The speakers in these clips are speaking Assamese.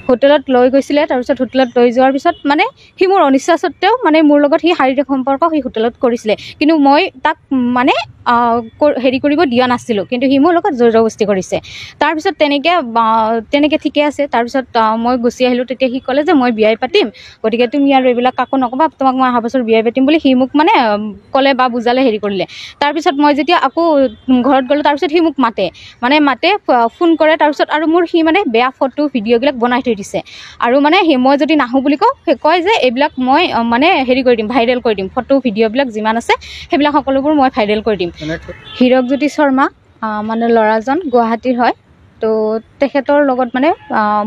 হোটেলত লৈ গৈছিলে। তাৰপিছত হোটেলত লৈ যোৱাৰ পিছত মানে সি মোৰ অনিচ্ছা সত্ত্বেও মানে মোৰ লগত সি শাৰীৰিক সম্পৰ্ক সি হোটেলত কৰিছিলে, কিন্তু মই তাক মানে হেৰি কৰিব দিয়া নাছিলোঁ, কিন্তু সি মোৰ লগত জোৰ জবৰদস্তি কৰিছে। তাৰপিছত তেনেকৈ ঠিকে আছে। তাৰপিছত মই গুচি আহিলোঁ। তেতিয়া সি ক'লে যে মই বিয়াই পাতিম, গতিকে তুমি আৰু এইবিলাক কাকো নক'বা, তোমাক মই অহা বছৰ বিয়াই পাতিম বুলি সি মোক মানে ক'লে বা বুজালে, হেৰি কৰিলে। তাৰপিছত মই যেতিয়া আকৌ ঘৰত গ'লোঁ, তাৰপিছত সি মোক মাতে ফোন কৰে। তাৰপিছত আৰু মোৰ সি মানে বেয়া ফটো ভিডিঅ'বিলাক বনাই থৈ দিছে, আৰু মানে মই যদি নাহোঁ বুলি কয় যে এইবিলাক মই মানে হেৰি কৰি দিম, ভাইৰেল কৰি দিম, ফটো ভিডিঅ'বিলাক যিমান আছে সেইবিলাক সকলোবোৰ মই ভাইৰেল কৰি দিম। হীৰকজ্যোতি শৰ্মা মানে ল'ৰাজন গুৱাহাটীৰ হয়। তো তেখেতৰ লগত মানে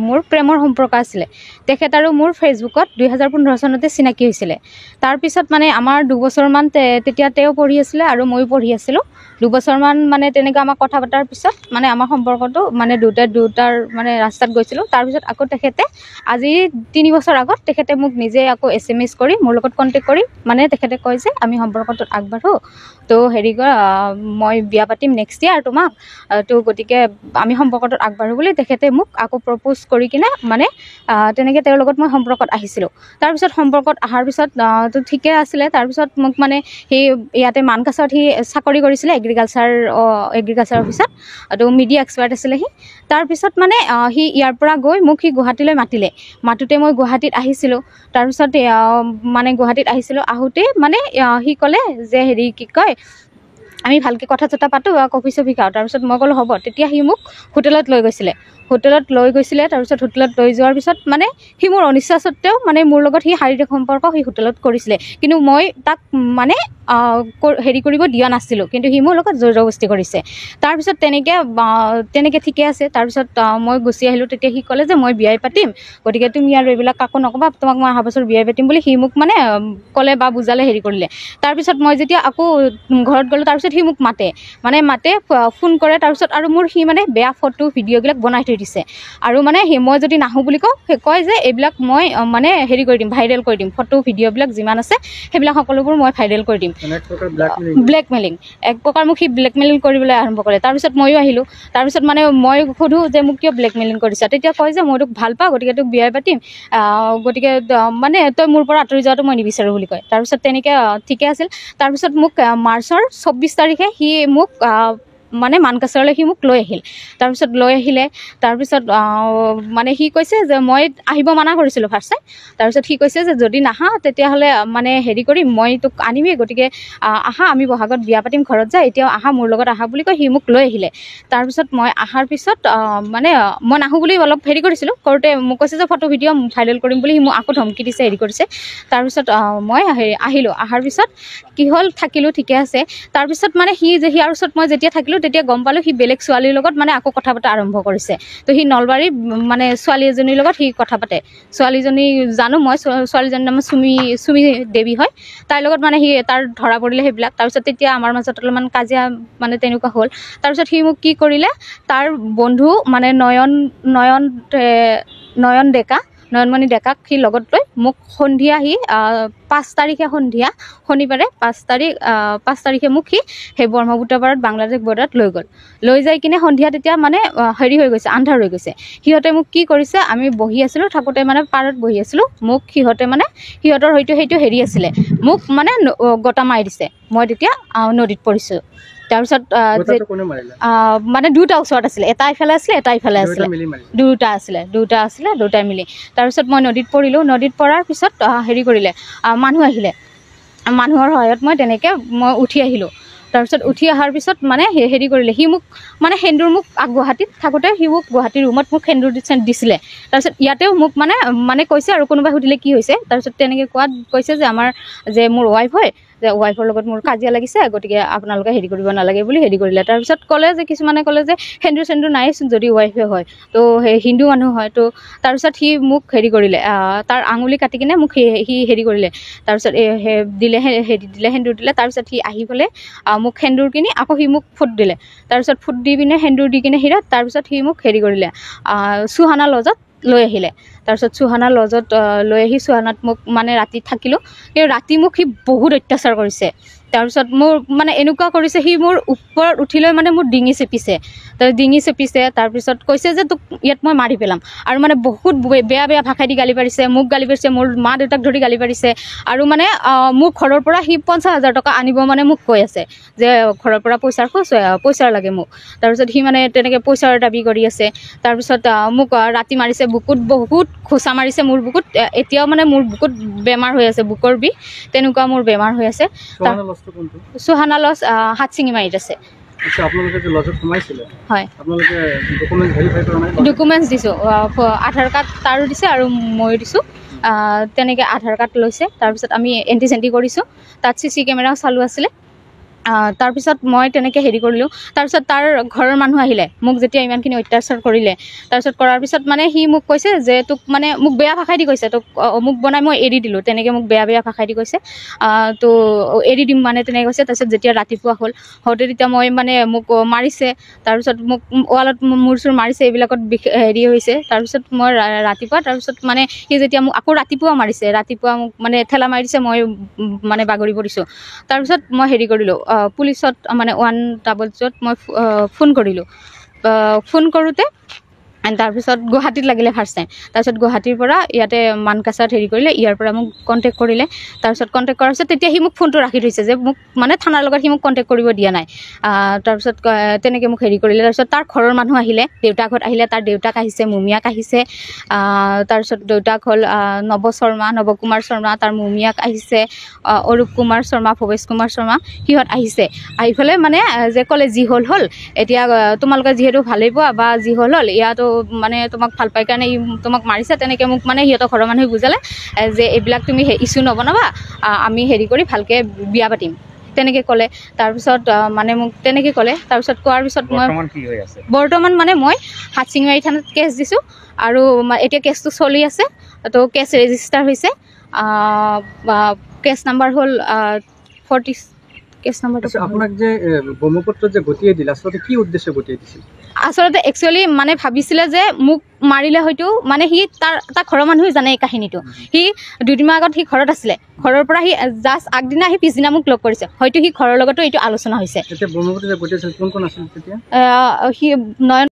মোৰ প্ৰেমৰ সম্পৰ্ক আছিলে। তেখেত আৰু মোৰ ফেচবুকত 2015 চনতে চিনাকি হৈছিলে। তাৰপিছত মানে আমাৰ দুবছৰমান তেতিয়া তেওঁ পঢ়ি আছিলে আৰু ময়ো পঢ়ি আছিলোঁ। দুবছৰমান মানে তেনেকৈ আমাক কথা পতাৰ পিছত মানে আমাৰ সম্পৰ্কটো মানে দুটাৰ মানে ৰাস্তাত গৈছিলোঁ। তাৰপিছত আকৌ তেখেতে আজি 3 বছৰ আগত তেখেতে মোক নিজে আকৌ SMS কৰি মোৰ লগত কণ্টেক্ট কৰি মানে তেখেতে কয় যে আমি সম্পৰ্কটোত আগবাঢ়োঁ, তো হেৰি কৰা মই বিয়া পাতিম নেক্সট ইয়াৰ তোমাক, তো গতিকে আমি সম্পৰ্কটোত আগবাঢ়োঁ বুলি তেখেতে মোক আকৌ প্ৰপ'জ কৰি কিনে মানে তেনেকৈ তেওঁৰ লগত মই সম্পৰ্কত আহিছিলোঁ। তাৰপিছত সম্পৰ্কত অহাৰ পিছত তো ঠিকে আছিলে। তাৰপিছত মোক মানে সি ইয়াতে মানকাছাৰত সি চাকৰি কৰিছিলে, এগ্ৰিকালচাৰ অফিচত, তো মিডিয়া এক্সপাৰ্ট আছিলে সি। তাৰপিছত মানে সি ইয়াৰ পৰা গৈ মোক সি গুৱাহাটীলৈ মাতোঁতে মই গুৱাহাটীত আহিছিলোঁ। তাৰপিছত মানে গুৱাহাটীত আহিছিলোঁ, আহোঁতে মানে সি ক'লে যে হেৰি কি কয় আমি ভালকৈ কথা চথা পাতোঁ, কফি চফি খাওঁ। তাৰপিছত মই ক'লোঁ হ'ব। তেতিয়া সি মোক হোটেলত লৈ গৈছিলে। তাৰপিছত হোটেলত লৈ যোৱাৰ পিছত মানে সি মোৰ অনিচ্ছা সত্ত্বেও মানে মোৰ লগত সি শাৰীৰিক সম্পৰ্ক সি হোটেলত কৰিছিলে, কিন্তু মই তাক মানে হেৰি কৰিব দিয়া নাছিলোঁ, কিন্তু সি মোৰ লগত জোৰ জবৰদস্তি কৰিছে। তাৰপিছত তেনেকৈ ঠিকে আছে। তাৰপিছত মই গুচি আহিলোঁ। তেতিয়া সি ক'লে যে মই বিয়াই পাতিম, গতিকে তুমি আৰু এইবিলাক কাকো নক'বা, তোমাক মই অহা বছৰ বিয়াই পাতিম বুলি সি মোক মানে ক'লে বা বুজালে, হেৰি কৰিলে। তাৰপিছত মই যেতিয়া আকৌ ঘৰত গ'লোঁ, তাৰপিছত সি মোক মাতে ফোন কৰে। তাৰপিছত আৰু মোৰ সি মানে বেয়া ফটো ভিডিঅ'বিলাক বনাই থৈ দিছে, আৰু মানে মই যদি নাহোঁ বুলি কয় যে এইবিলাক মই মানে হেৰি কৰি দিম, ভাইৰেল কৰি দিম, ফটো ভিডিঅ'বিলাক যিমান আছে সেইবিলাক সকলোবোৰ মই ভাইৰেল কৰি দিম। ব্লেকমেইলিং এক প্ৰকাৰ মোক সি ব্লেকমেইলিং কৰিবলৈ আৰম্ভ কৰে। তাৰপিছত ময়ো আহিলোঁ। তাৰপিছত মানে মই সোধোঁ যে মোক কিয় ব্লেকমেইলিং কৰিছা? তেতিয়া কয় যে মই তোক ভাল পাওঁ, গতিকে তোক বিয়াই পাতিম, গতিকে মানে তই মোৰ পৰা আঁতৰি যোৱাটো মই নিবিচাৰোঁ বুলি কয়। তাৰপিছত তেনেকৈ ঠিকে আছিল। তাৰপিছত মোক মাৰ্চৰ 24 তাৰিখে সি মোক মানে মানকাছাৰলৈ সি মোক লৈ আহিল। তাৰপিছত তাৰপিছত মানে সি কৈছে যে মই আহিব মানা কৰিছিলোঁ ফাৰ্ষ্টে। তাৰপিছত সি কৈছে যে যদি নাহা তেতিয়াহ'লে মানে হেৰি কৰিম, মই তোক আনিমেই, গতিকে আহা, আমি বহাগত বিয়া পাতিম, ঘৰত যায়, এতিয়াও আহা, মোৰ লগত আহা বুলি কৈ সি মোক লৈ আহিলে। তাৰপিছত মই অহাৰ পিছত মানে মই নাহোঁ বুলি অলপ হেৰি কৰিছিলোঁ, কৰোঁতে মোক কৈছে যে ফটো ভিডিঅ' ভাইৰেল কৰিম বুলি সি মোক আকৌ ধমকি দিছে, হেৰি কৰিছে। তাৰপিছত মই আহিলোঁ। অহাৰ পিছত কি হ'ল, থাকিলোঁ, ঠিকে আছে। তাৰপিছত মানে সি আৰু ওচৰত মই যেতিয়া থাকিলোঁ তেতিয়া গম পালোঁ সি বেলেগ ছোৱালীৰ লগত মানে আকৌ কথা পতা আৰম্ভ কৰিছে। তো সি নলবাৰীৰ মানে ছোৱালী এজনীৰ লগত সি কথা পাতে। ছোৱালীজনী জানো মই, ছোৱালীজনীৰ নাম চুমি দেৱী হয়। তাইৰ লগত মানে তাৰ ধৰা পৰিলে সেইবিলাক। তাৰপিছত তেতিয়া আমাৰ মাজত অলপমান কাজিয়া মানে তেনেকুৱা হ'ল। তাৰপিছত সি মোক কি কৰিলে, তাৰ বন্ধু মানে নয়নমণি ডেকাক সি লগত লৈ মোক সন্ধিয়া সি 5 তাৰিখে সন্ধিয়া, শনিবাৰে 5 তাৰিখে মোক সি সেই ব্ৰহ্মপুত্ৰ পাৰত বাংলাদেশ বৰ্ডাৰত লৈ যাই কিনে সন্ধিয়া তেতিয়া মানে হেৰি হৈ গৈছে, আন্ধাৰ হৈ গৈছে। সিহঁতে মোক কি কৰিছে, আমি বহি আছিলোঁ, থাকোঁতে মানে পাৰত বহি আছিলোঁ, মোক সিহঁতৰ হয়তো সেইটো হেৰি আছিলে, মোক মানে গটা মাৰি দিছে। মই তেতিয়া নদীত পৰিছোঁ। তাৰপিছত মানে দুটা ওচৰত আছিলে, এটা ইফালে আছিলে, এটা ইফালে আছিলে, দুটাই মিলি। তাৰপিছত মই নদীত পৰিলোঁ। নদীত পৰাৰ পিছত হেৰি কৰিলে, মানুহ আহিলে, মানুহৰ সহায়ত মই উঠি আহিলোঁ। তাৰপিছত উঠি অহাৰ পিছত মানে হেৰি কৰিলে, সি মোক মানে সেন্দুৰ, মোক গুৱাহাটীত থাকোঁতে সি মোক গুৱাহাটীৰ ৰুমত মোক সেন্দুৰ দিছিলে। তাৰপিছত ইয়াতেও মোক মানে কৈছে, আৰু কোনোবাই সুধিলে কি হৈছে, তাৰপিছত তেনেকৈ কোৱাত কৈছে যে মোৰ ৱাইফ হয়, যে ৱাইফৰ লগত মোৰ কাজিয়া লাগিছে, গতিকে আপোনালোকে হেৰি কৰিব নালাগে বুলি হেৰি কৰিলে। তাৰপিছত ক'লে যে কিছুমানে ক'লে যে সেন্দুৰ নাইচোন, যদি ৱাইফে হয়, তো সেই হিন্দু মানুহ হয়। তো তাৰপিছত সি মোক হেৰি কৰিলে, তাৰ আঙুলি কাটি কিনে মোক সি হেৰি কৰিলে। তাৰপিছত সেন্দুৰ দিলে। তাৰপিছত সি আহি পেলাই মোক সেন্দুৰ কিনি আকৌ সি মোক ফুট দিলে। তাৰপিছত ফুট দি পিনে সেন্দুৰ দি কিনে হিৰত, তাৰপিছত সি মোক হেৰি কৰিলে, চুহানা লজত লৈ আহিলে। তাৰপিছত চুহানা লজত লৈ আহি চুহানাত মোক মানে ৰাতি থাকিলোঁ। কিন্তু ৰাতি মোক সি বহুত অত্যাচাৰ কৰিছে। তাৰপিছত মোৰ মানে এনেকুৱা কৰিছে, সি মোৰ ওপৰত উঠি লৈ মানে মোৰ ডিঙি চেপিছে। তো ডিঙি চেপিছে তাৰপিছত কৈছে যে তোক ইয়াত মই মাৰি পেলাম আৰু মানে বহুত বেয়া বেয়া ভাষাই দি গালি পাৰিছে মোক গালি পাৰিছে মোৰ মা দেউতাক ধৰি গালি পাৰিছে আৰু মানে মোক ঘৰৰ পৰা সি 50,000 টকা আনিব মানে মোক কৈ আছে যে ঘৰৰ পৰা পইচা লাগে মোক তাৰপিছত সি মানে তেনেকৈ পইচাৰ দাবী কৰি আছে তাৰপিছত মোক ৰাতি মাৰিছে বুকুত বহুত খোচা মাৰিছে মোৰ বুকুত এতিয়াও মানে মোৰ বুকুত বেমাৰ হৈ আছে বুকৰ বিষ তেনেকুৱা মোৰ বেমাৰ হৈ আছে সুহানা লজ হাতচিঙি মাৰিত আছে ডকুমেণ্টছ দিছোঁ আধাৰ কাৰ্ড তাৰো দিছে আৰু ময়ো দিছোঁ তেনেকৈ আধাৰ কাৰ্ড লৈছে তাৰপিছত আমি এণ্টি চেণ্টি কৰিছোঁ তাত CC কেমেৰাও চালু আছিলে তাৰপিছত মই তেনেকৈ হেৰি কৰিলোঁ তাৰপিছত তাৰ ঘৰৰ মানুহ আহিলে মোক যেতিয়া ইমানখিনি অত্যাচাৰ কৰিলে তাৰপিছত কৰাৰ পিছত মানে সি মোক কৈছে যে তোক মানে মোক বেয়া ভাষাই দি কৈছে তোক মোক বনাই মই এৰি দিলোঁ তেনেকৈ মোক বেয়া বেয়া ভাষাই দি কৈছে তো এৰি দিম মানে তেনেকৈ কৈছে তাৰপিছত যেতিয়া ৰাতিপুৱা হওঁতে তেতিয়া মই মানে মোক মাৰিছে তাৰপিছত মোক ৱালত মূৰ চুৰ মাৰিছে এইবিলাকত হেৰি হৈছে তাৰপিছত মই ৰাতিপুৱা তাৰপিছত মানে সি যেতিয়া মোক আকৌ ৰাতিপুৱা মাৰিছে ৰাতিপুৱা মোক মানে ঠেলা মাৰি দিছে মই মানে বাগৰি পৰিছোঁ তাৰপিছত মই হেৰি কৰিলোঁ পুলিচত মানে 100 মই ফোন কৰিলোঁ ফোন কৰোঁতে তাৰপিছত গুৱাহাটীত লাগিলে ফাৰ্ষ্ট টাইম তাৰপিছত গুৱাহাটীৰ পৰা ইয়াতে মানকাছাত হেৰি কৰিলে ইয়াৰ পৰা মোক কণ্টেক্ট কৰিলে তাৰপিছত কণ্টেক্ট কৰাৰ পিছত তেতিয়া সি মোক ফোনটো ৰাখি থৈছে যে মোক মানে থানাৰ লগত সি মোক কণ্টেক্ট কৰিব দিয়া নাই তাৰপিছত তেনেকৈ মোক হেৰি কৰিলে তাৰপিছত তাৰ ঘৰৰ মানুহ আহিলে দেউতাকহঁত আহিলে তাৰ দেউতাক আহিছে মুমিয়াক আহিছে তাৰপিছত দেউতাক হ'ল নৱ কুমাৰ শৰ্মা তাৰ মুমিয়াক আহিছে অৰূপ কুমাৰ শৰ্মা ভৱেশ কুমাৰ শৰ্মা সিহঁত আহিছে আহি পেলাই মানে যে ক'লে যি হ'ল এতিয়া তোমালোকে যিহেতু ভালেই পোৱা বা যি হ'ল ইয়াতো মানে তোমাক ভাল পাই কাৰণে তোমাক মাৰিছে তেনেকৈ মোক মানে সিহঁতৰ ঘৰৰ মানুহে বুজালে যে এইবিলাক তুমি ইছ্যু নবনাবা আমি হেৰি কৰি ভালকৈ বিয়া পাতিম তেনেকৈ ক'লে তাৰপিছত মানে মোক তেনেকৈ ক'লে তাৰপিছত কোৱাৰ পিছত মই বৰ্তমান মানে মই হাতচিঙিমাৰী থানাত কেছ দিছোঁ আৰু এতিয়া কেছটো চলি আছে তো কেছ ৰেজিষ্টাৰ হৈছে কেছ নাম্বাৰ হ'ল 40 কেছ নাম্বাৰটো আপোনাক যে ব্ৰহ্মপুত্ৰত যে গতিয়ে দিলে আচলতে কি উদ্দেশ্য গতিয়ে দিছিল আচলতে একচুৱেলি মানে ভাবিছিলে যে মোক মাৰিলে হয়তো মানে সি তাৰ ঘৰৰ মানুহে জানে এই কাহিনীটো সি 2 দিন আগত সি ঘৰত আছিলে ঘৰৰ পৰা সি জাষ্ট আগদিনা সি পিছদিনা মোক লগ কৰিছে হয়তো সি ঘৰৰ লগতো এইটো আলোচনা হৈছে এতিয়া ব্ৰহ্মপুত্ৰত যে গতিয়ে আছিল কোন আছিল তেতিয়া সি নয়ন